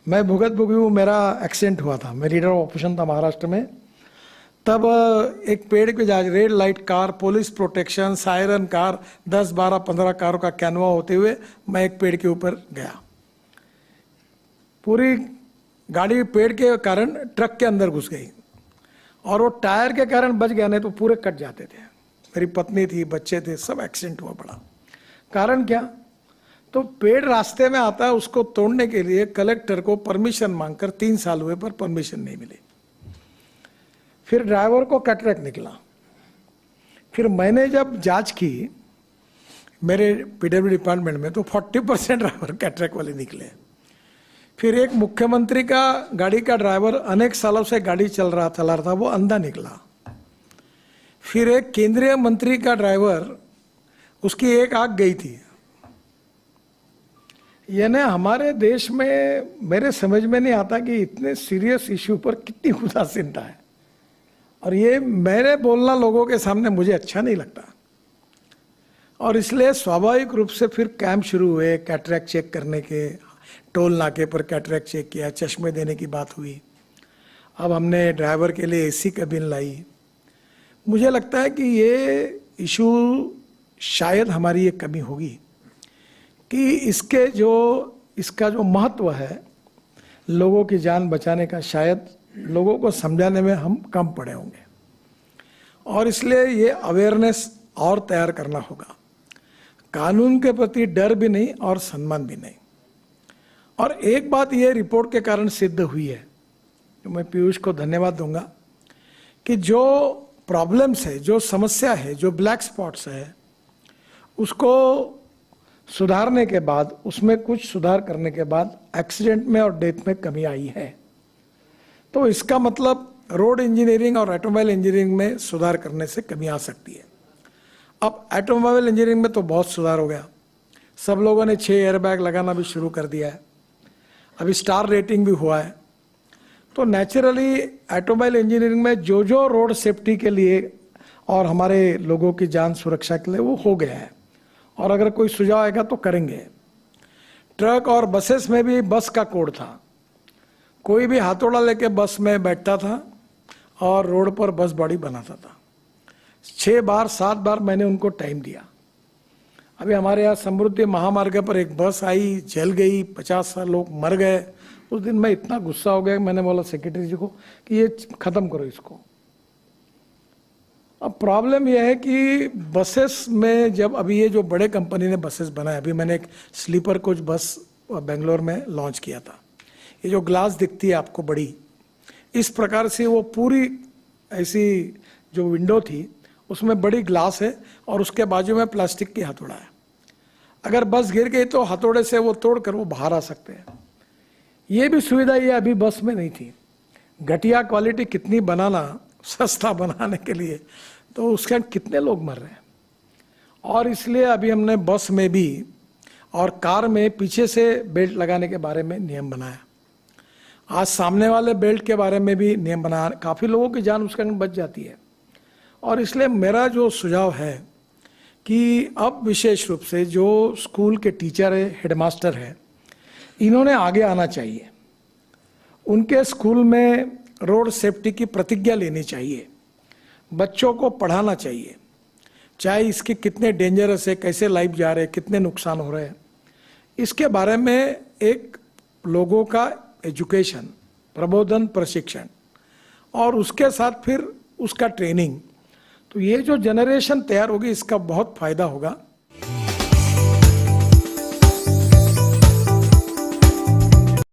मैं भुगत भुगी मेरा एक्सीडेंट हुआ था। मैं लीडर ऑफ ऑपरेशन था महाराष्ट्र में। तब एक पेड़ पे जा red light car, police protection, siren car, 10, 12, 15 कारों का कैनवा होते हुए मैं एक पेड़ के ऊपर गया। पूरी गाड़ी पेड़ के कारण ट्रक के अंदर घुस गई और वो टायर के कारण बच गया, नहीं तो पूरे कट जाते थे। मेरी पत्नी थी, बच्चे थे, सब एक्सीडेंट हुआ पड़ा। कारण क्या? तो पेड़ रास्ते में आता है, उसको तोड़ने के लिए कलेक्टर को परमिशन मांगकर 3 साल हुए पर परमिशन नहीं मिली। फिर ड्राइवर को कैटरेक्ट निकला। फिर मैंने जब जांच की मेरे पीडब्ल्यू डिपार्टमेंट में, तो 40% ड्राइवर कैटरेक्ट वाले निकले। फिर एक मुख्यमंत्री का गाड़ी का ड्राइवर अनेक सालों से गाड़ी चला रहा था, वो अंधा निकला। फिर एक केंद्रीय मंत्री का ड्राइवर, उसकी एक आंख गई थी। यानी हमारे देश में मेरे समझ में नहीं आता कि इतने सीरियस इश्यू पर कितनी उदासीनता है। और ये मेरे बोलना लोगों के सामने मुझे अच्छा नहीं लगता। और इसलिए स्वाभाविक रूप से फिर कैंप शुरू हुए कैटरेक्ट चेक करने के। टोल नाके पर कैटरेक्ट चेक किया, चश्मे देने की बात हुई। अब हमने ड्राइवर के लिए एसी कैबिन लाई। मुझे लगता है कि ये इशू शायद हमारी एक कमी होगी कि इसका जो महत्व है लोगों की जान बचाने का, शायद लोगों को समझाने में हम कम पड़े होंगे। और इसलिए ये अवेयरनेस और तैयार करना होगा। कानून के प्रति डर भी नहीं और सम्मान भी नहीं। और एक बात ये रिपोर्ट के कारण सिद्ध हुई है, तो मैं पीयूष को धन्यवाद दूंगा, कि जो प्रॉब्लम्स है, जो समस्या है, जो ब्लैक स्पॉट्स है, उसको सुधारने के बाद, उसमें कुछ सुधार करने के बाद एक्सीडेंट में और डेथ में कमी आई है। तो इसका मतलब रोड इंजीनियरिंग और ऑटोमोबाइल इंजीनियरिंग में सुधार करने से कमी आ सकती है। अब ऑटोमोबाइल इंजीनियरिंग में तो बहुत सुधार हो गया। सब लोगों ने 6 एयरबैग लगाना भी शुरू कर दिया है। अभी स्टार रेटिंग भी हुआ है। तो नेचुरली ऑटोमोबाइल इंजीनियरिंग में जो जो रोड सेफ्टी के लिए और हमारे लोगों की जान सुरक्षा के लिए वो हो गया है। और अगर कोई सुझाव आएगा तो करेंगे। ट्रक और बसेस में भी बस का कोड था। कोई भी हथौड़ा लेके बस में बैठता था और रोड पर बस बॉडी बनाता था। 6 बार 7 बार मैंने उनको टाइम दिया। अभी हमारे यहाँ समृद्धि महामार्ग पर एक बस आई, जल गई, 50 लोग मर गए। उस दिन मैं इतना गुस्सा हो गया, मैंने बोला सेक्रेटरी जी को कि ये खत्म करो इसको। अब प्रॉब्लम यह है कि बसेस में जब अभी ये जो बड़े कंपनी ने बसेस बनाए, अभी मैंने एक स्लीपर कोच बस बेंगलोर में लॉन्च किया था। ये जो ग्लास दिखती है आपको बड़ी, इस प्रकार से वो पूरी ऐसी जो विंडो थी उसमें बड़ी ग्लास है और उसके बाजू में प्लास्टिक की हथौड़ा है। अगर बस गिर गई तो हथौड़े से वो तोड़कर वो बाहर आ सकते हैं। ये भी सुविधा ये अभी बस में नहीं थी। घटिया क्वालिटी कितनी बनाना सस्ता बनाने के लिए, तो उसके कितने लोग मर रहे हैं। और इसलिए अभी हमने बस में भी और कार में पीछे से बेल्ट लगाने के बारे में नियम बनाया। आज सामने वाले बेल्ट के बारे में भी नियम बनाया। काफ़ी लोगों की जान उसके अंदर बच जाती है। और इसलिए मेरा जो सुझाव है कि अब विशेष रूप से जो स्कूल के टीचर है, हेडमास्टर है, इन्होंने आगे आना चाहिए। उनके स्कूल में रोड सेफ्टी की प्रतिज्ञा लेनी चाहिए। बच्चों को पढ़ाना चाहिए, चाहे इसके कितने डेंजरस है, कैसे लाइफ जा रहे हैं, कितने नुकसान हो रहे हैं, इसके बारे में एक लोगों का एजुकेशन, प्रबोधन, प्रशिक्षण और उसके साथ फिर उसका ट्रेनिंग। तो ये जो जनरेशन तैयार होगी इसका बहुत फायदा होगा।